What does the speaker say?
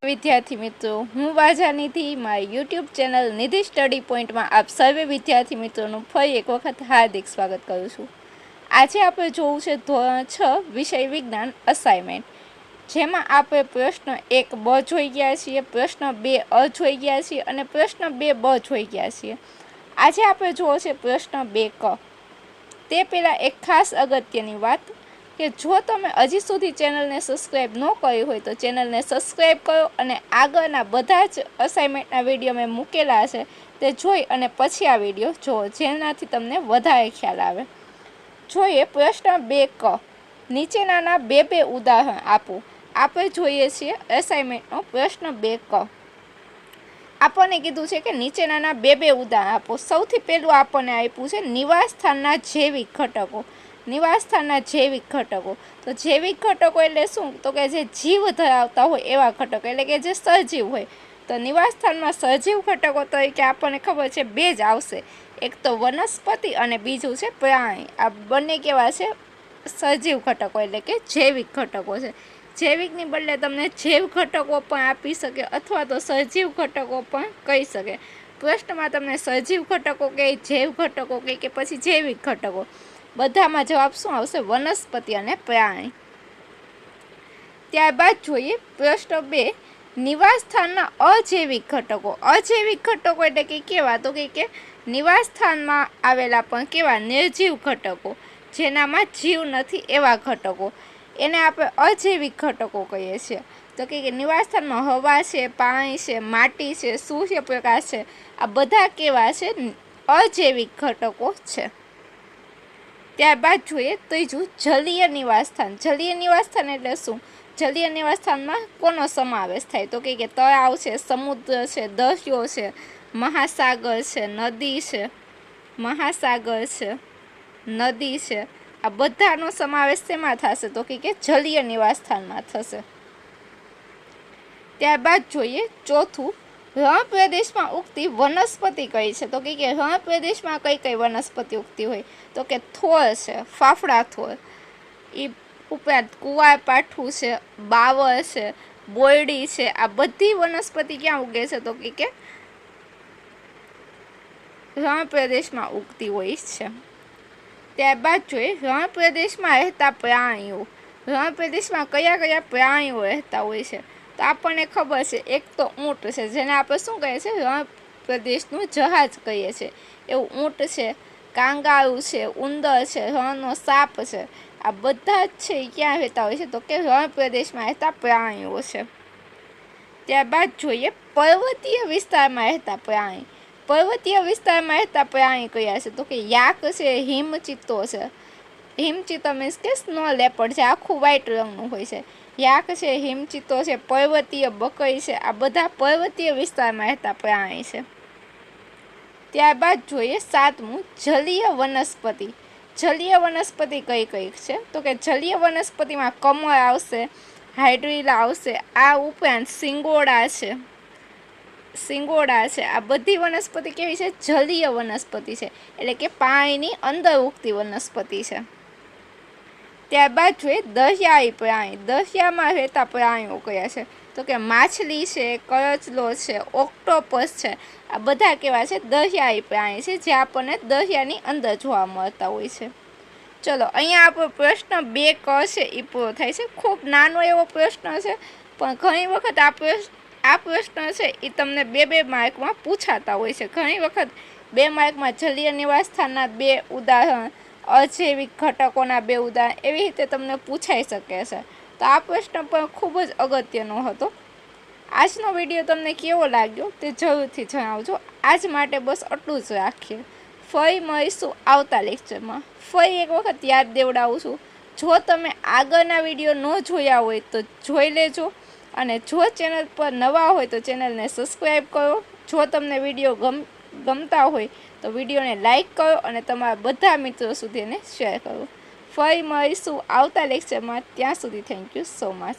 વિદ્યાર્થી મિત્રો, હું વાજાનિધિ મારી યુટ્યુબ ચેનલ નિધિ સ્ટડી પોઈન્ટમાં આપ સર્વે વિદ્યાર્થી મિત્રોનું ફરી એક વખત હાર્દિક સ્વાગત કરું છું. આજે આપણે જોવું છે ધોરણ 6 વિષય વિજ્ઞાન અસાઇનમેન્ટ, જેમાં આપણે પ્રશ્ન 1 બ જોઈ ગયા છીએ, પ્રશ્ન 2 અ જોઈ ગયા છીએ અને પ્રશ્ન 2 બ જોઈ ગયા છીએ. આજે આપણે જોવો છે પ્રશ્ન 2 ક. તે પહેલાં એક ખાસ અગત્યની વાત કે જો તમે હજી સુધી ચેનલને સબસ્ક્રાઈબ ન કરી હોય તો ચેનલને સબસ્ક્રાઈબ કરો અને આગળના બધા જ અસાઇનમેન્ટના વિડીયો મેં મૂકેલા છે તે જોઈ અને પછી આ વિડીયો જુઓ, જેનાથી તમને વધારે ખ્યાલ આવે. જોઈએ પ્રશ્ન 2 ક. નીચેનાના બે ઉદાહરણ આપો. આપણે જોઈએ છીએ અસાઇનમેન્ટનો પ્રશ્ન 2 ક. આપણને કીધું છે કે નીચેનાના બે ઉદાહરણ આપો. સૌથી પહેલું આપણને આપ્યું છે નિવાસસ્થાનના જૈવિક ઘટકો. નિવાસસ્થાનના જૈવિક ઘટકો. તો જૈવિક ઘટકો એટલે શું? તો કે જે જીવ ધરાવતા હોય એવા ઘટકો, એટલે કે જે સજીવ હોય. તો નિવાસસ્થાનમાં સજીવ ઘટકો તરીકે આપણને ખબર છે બે જ આવશે, એક તો વનસ્પતિ અને બીજું છે પ્રાણી. આ બંને કેવા છે? સજીવ ઘટકો એટલે કે જૈવિક ઘટકો છે. જૈવિકની બદલે તમને જૈવ ઘટકો પણ આપી શકે અથવા તો સજીવ ઘટકો પણ કહી શકે. પ્રશ્નમાં તમને સજીવ ઘટકો કહે, જૈવ ઘટકો કહે કે પછી જૈવિક ઘટકો, બધામાં જવાબ શું આવશે? વનસ્પતિ અને પ્રાણી. ત્યારબાદ જોઈએ પ્રશ્ન 2 નિવાસસ્થાનના અજૈવિક ઘટકો. અજૈવિક ઘટકો એટલે કે કેવા? તો કે નિવાસસ્થાનમાં આવેલા પણ કેવા? નિર્જીવ ઘટકો, જેનામાં જીવ નથી એવા ઘટકો, એને આપણે અજૈવિક ઘટકો કહીએ છીએ. તો કે નિવાસસ્થાનમાં હવા છે, પાણી છે, માટી છે, સૂર્યપ્રકાશ છે, આ બધા કેવા છે? અજૈવિક ઘટકો છે. ત્યારબાદ જોઈએ ત્રીજું જલીય નિવાસસ્થાન. જલીય નિવાસસ્થાન એટલે શું? જલીય નિવાસસ્થાનમાં કોનો સમાવેશ થાય? તો કે તળાવ છે, સમુદ્ર છે, દરિયો છે, મહાસાગર છે, નદી છે, મહાસાગર છે, નદી છે, આ બધાનો સમાવેશ શેમાં થશે? તો કે જલીય નિવાસસ્થાનમાં થશે. ત્યારબાદ જોઈએ ચોથું રણ પ્રદેશમાં ઉગતી વનસ્પતિ કઈ છે? તો કે રણ પ્રદેશમાં કઈ કઈ વનસ્પતિ ઉગતી હોય? તો કે થોર છે, ફાફડા થોર, એ ઉપરાંત કુવારપાઠું છે, બાવળ છે, બોરડી છે, આ બધી વનસ્પતિ ક્યાં ઉગે છે? તો કે રણ પ્રદેશમાં ઉગતી હોય છે. ત્યારબાદ જોઈએ રણ પ્રદેશમાં રહેતા પ્રાણીઓ. રણ પ્રદેશમાં કયા કયા પ્રાણીઓ રહેતા હોય છે? તો આપણને ખબર છે એક તો ઊંટ છે, જેને આપણે શું કહીએ છીએ? રણ પ્રદેશનું જહાજ કહીએ છીએ. એવું ઊંટ છે, કાંગારૂ છે, ઉંદર છે, રણનો સાપ છે, આ બધા જ છે એ ક્યાં રહેતા હોય છે? તો કે રણ પ્રદેશમાં રહેતા પ્રાણીઓ છે. ત્યારબાદ જોઈએ પર્વતીય વિસ્તારમાં રહેતા પ્રાણી. પર્વતીય વિસ્તારમાં રહેતા પ્રાણી કયા છે? તો કે યાક છે, હિમચિત્તો છે. હિમચિત્તો મીન્સ કે સ્નો લેપર્ડ છે, આખું વ્હાઈટ રંગનું હોય છે. યાક છે, હિમચિત્તો છે, પર્વતીય બકરી છે, આ બધા પર્વતીય વિસ્તારમાં રહેતા પ્રાણી છે. ત્યારબાદ જોઈએ સાતમું જલીય વનસ્પતિ. જલીય વનસ્પતિ કઈ કઈ છે? તો કે જલીય વનસ્પતિમાં કમળ આવશે, હાઇડ્રીલા આવશે, આ ઉપરાંત સિંગોડા છે, સિંગોડા છે, આ બધી વનસ્પતિ કેવી છે? જલીય વનસ્પતિ છે, એટલે કે પાણીની અંદર ઉગતી વનસ્પતિ છે. ત્યારબાદ જોઈએ દરિયાઈ પ્રાણી. દરિયામાં રહેતા પ્રાણીઓ કયા છે? તો કે માછલી છે, કરચલો છે, ઓક્ટોપસ છે, આ બધા કેવા છે? દરિયાઈ પ્રાણી છે, જે આપણને દરિયાની અંદર જોવા મળતા હોય છે. ચલો, અહીંયા આપણો પ્રશ્ન 2 ક છે એ પૂરો થાય છે. ખૂબ નાનો એવો પ્રશ્ન છે, પણ ઘણી વખત આ પ્રશ્ન છે એ તમને 2 માર્કમાં પૂછાતા હોય છે. ઘણી વખત 2 માર્કમાં જલીય નિવાસસ્થાનના 2 ઉદાહરણ, અજૈવિક ઘટકોના 2 ઉદાહરણ, એવી રીતે તમને પૂછાઈ શકે છે. તો આ પ્રશ્ન પણ ખૂબ જ અગત્યનો હતો. આજનો વિડીયો તમને કેવો લાગ્યો તે જરૂરથી જણાવજો. આજ માટે બસ આટલું જ રાખીએ. ફરી મળીશું આવતા લેક્ચરમાં. ફરી એક વખત યાદ દેવડાવું છું, જો તમે આગળના વિડીયો ન જોયા હોય તો જોઈ લેજો, અને જો ચેનલ પર નવા હોય તો ચેનલને સબસ્ક્રાઈબ કરો. જો તમને વિડીયો ગમતા હોય તો વિડીયોને લાઈક કરો અને તમારા બધા મિત્રો સુધી એને શેર કરો. ફરી મળીશું આવતા લેક્ચરમાં. ત્યાં સુધી થેન્ક યુ સો મચ.